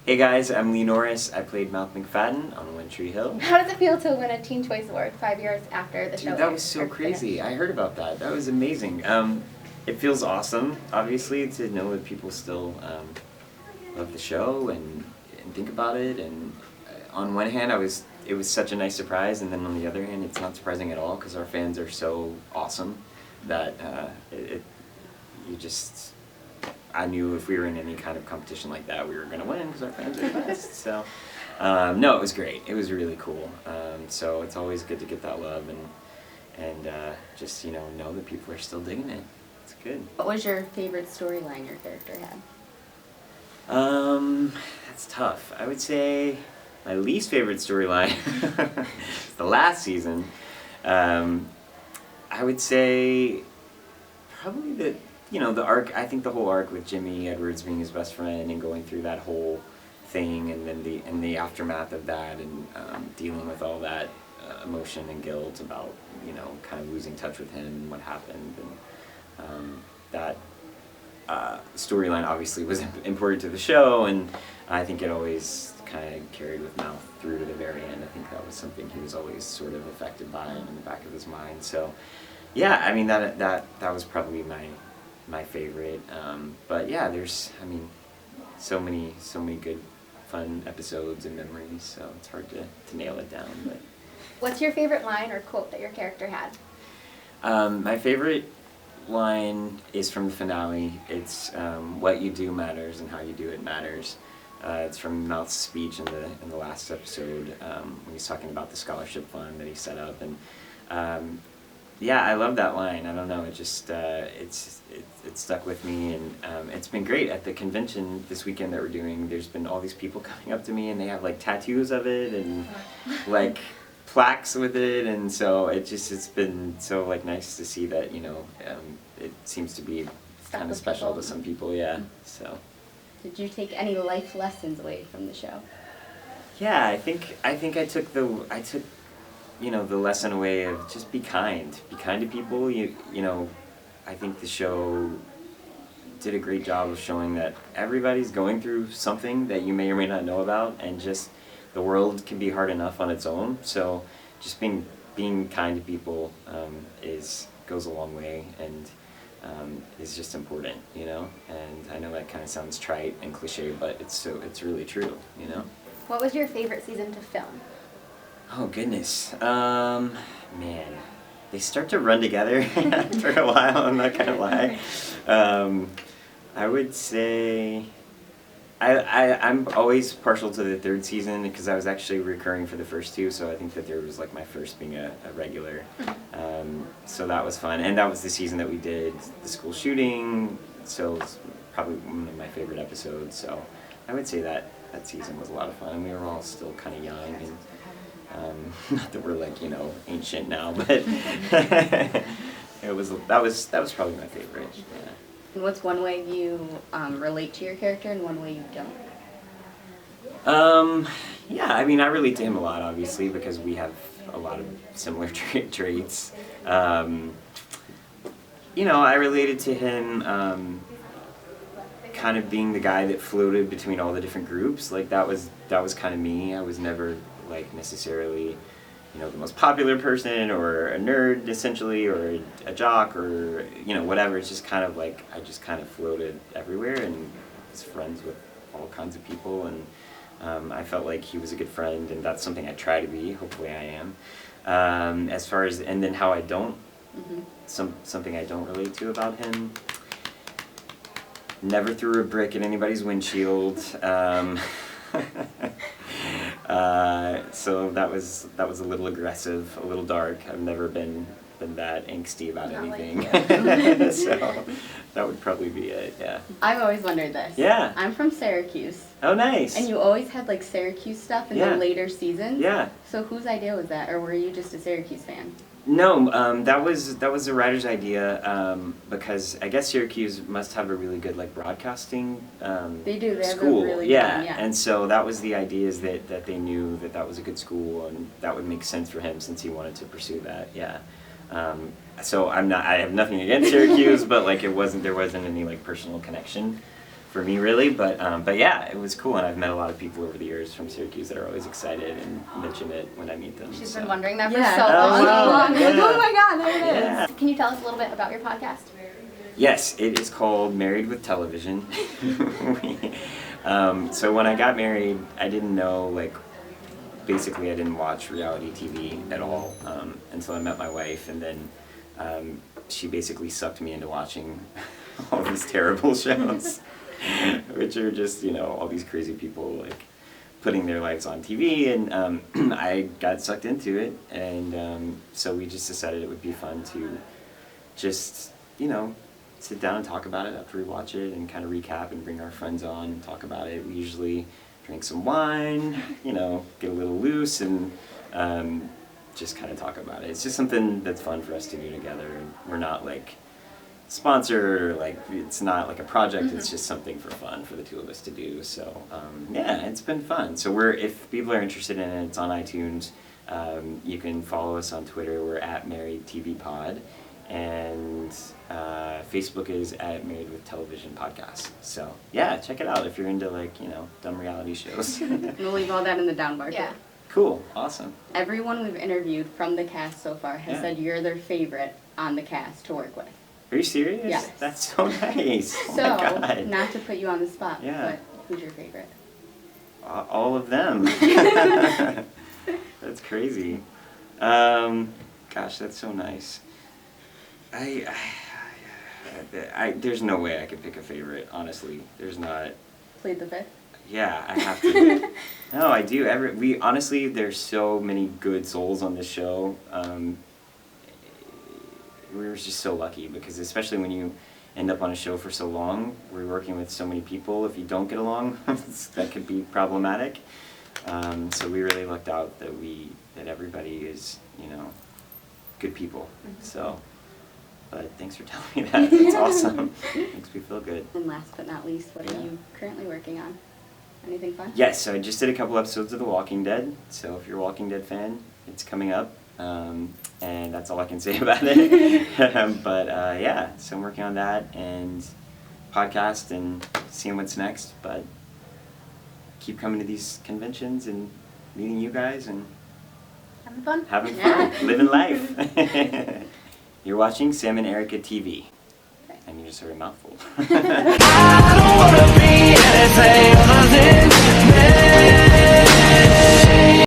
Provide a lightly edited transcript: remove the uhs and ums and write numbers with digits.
Hey guys, I'm Lee Norris. I played Mouth McFadden on One Tree Hill. How does it feel to win a Teen Choice Award 5 years after the show? Dude, that was so crazy. I heard about that. That was amazing. It feels awesome, obviously, to know that people still love the show and think about it. And on one hand, it was such a nice surprise, and then on the other hand, it's not surprising at all because our fans are so awesome that I knew if we were in any kind of competition like that, we were going to win because our fans are the best. So, no, it was great. It was really cool. So it's always good to get that love and just, know that people are still digging it. It's good. What was your favorite storyline your character had? That's tough. I would say my least favorite storyline, the last season, I would say probably the arc. I think the whole arc with Jimmy Edwards being his best friend and going through that whole thing, and then the aftermath of that, and dealing with all that emotion and guilt about kind of losing touch with him and what happened, and that storyline obviously was important to the show, and I think it always kind of carried with Mouth through to the very end. I think that was something he was always sort of affected by and in the back of his mind. So yeah, I mean that was probably my favorite. But yeah, there's so many good fun episodes and memories, so it's hard to nail it down. But what's your favorite line or quote that your character had? My favorite line is from the finale. It's what you do matters and how you do it matters. It's from Mouth's speech in the last episode when he's talking about the scholarship fund that he set up, and yeah, I love that line. I don't know, it just it stuck with me, and it's been great at the convention this weekend that we're doing. There's been all these people coming up to me, and they have like tattoos of it and like plaques with it, and so it's been so like nice to see that it seems to be kind of special to some people. Yeah. So did you take any life lessons away from the show? Yeah, I think I took the lesson away of just be kind to people. I think the show did a great job of showing that everybody's going through something that you may or may not know about, and just the world can be hard enough on its own. So just being kind to people goes a long way, and is just important, And I know that kind of sounds trite and cliche, but it's really true, What was your favorite season to film? Oh goodness, man, they start to run together after a while. I'm not gonna lie. I would say I'm always partial to the third season because I was actually recurring for the first two, so I think that there was like my first being a regular. So that was fun, and that was the season that we did the school shooting, so it's probably one of my favorite episodes. So I would say that season was a lot of fun, and we were all still kind of young, and not that we're like ancient now, but that was probably my favorite. Yeah. And what's one way you relate to your character and one way you don't? Yeah, I relate to him a lot, obviously, because we have a lot of similar traits. I related to him kind of being the guy that floated between all the different groups. Like that was kind of me. I was never like necessarily the most popular person or a nerd essentially, or a jock, or whatever. It's just kind of like I just kind of floated everywhere and was friends with all kinds of people, and I felt like he was a good friend, and that's something I try to be. Hopefully I am. As far as, and then how I don't, something I don't relate to about him: never threw a brick at anybody's windshield. So that was a little aggressive, a little dark. I've never been that angsty about anything. So that would probably be it. Yeah. I've always wondered this. Yeah. I'm from Syracuse. Oh, nice. And you always had like Syracuse stuff in the later seasons. Yeah. So whose idea was that, or were you just a Syracuse fan? No, that was the writer's idea, because I guess Syracuse must have a really good like broadcasting they do. They school. Have a really yeah. good, yeah. And so that was the idea, is that they knew that was a good school, and that would make sense for him since he wanted to pursue that. Yeah. So I have nothing against Syracuse, but like there wasn't any like personal connection for me really, but yeah, it was cool, and I've met a lot of people over the years from Syracuse that are always excited and mention it when I meet them. She's so. been wondering that for Yeah. so Oh, long. wow. I'm like, Yeah. oh my god, there it is. Yeah. Can you tell us a little bit about your podcast? Yes, it is called Married with Television. So when I got married, I didn't know, like, basically I didn't watch reality TV at all until I met my wife, and then she basically sucked me into watching all these terrible shows, which are just, all these crazy people, like, putting their lives on TV, and I got sucked into it, and so we just decided it would be fun to just, sit down and talk about it after we watch it and kind of recap and bring our friends on and talk about it. We usually drink some wine, get a little loose and just kind of talk about it. It's just something that's fun for us to do together. And we're not like sponsored or like, it's not like a project, it's just something for fun for the two of us to do. So yeah, it's been fun. So if people are interested in it, it's on iTunes. You can follow us on Twitter. We're at Married TV Pod. And Facebook is at Married with Television Podcast. So yeah, check it out if you're into like, dumb reality shows. We'll leave all that in the down bar. Yeah. Too. Cool, awesome. Everyone we've interviewed from the cast so far has said you're their favorite on the cast to work with. Are you serious? Yes. That's so nice. Oh So, my God. not to put you on the spot, Yeah. but who's your favorite? All of them. That's crazy. Gosh, that's so nice. There's no way I could pick a favorite, honestly. There's not. Played the fifth? Yeah, I have to. No, I do. Honestly, there's so many good souls on this show. We were just so lucky because especially when you end up on a show for so long, we're working with so many people. If you don't get along, that could be problematic. So we really lucked out that everybody is, good people. So. But thanks for telling me that. That's awesome. Makes me feel good. And last but not least, what are you currently working on? Anything fun? Yes, so I just did a couple episodes of The Walking Dead. So if you're a Walking Dead fan, it's coming up. And that's all I can say about it. But yeah, so I'm working on that and podcast and seeing what's next. But keep coming to these conventions and meeting you guys and Having fun? having fun, living life. You're watching Sam and Erica TV. And you just heard a mouthful. I don't wanna be anything other than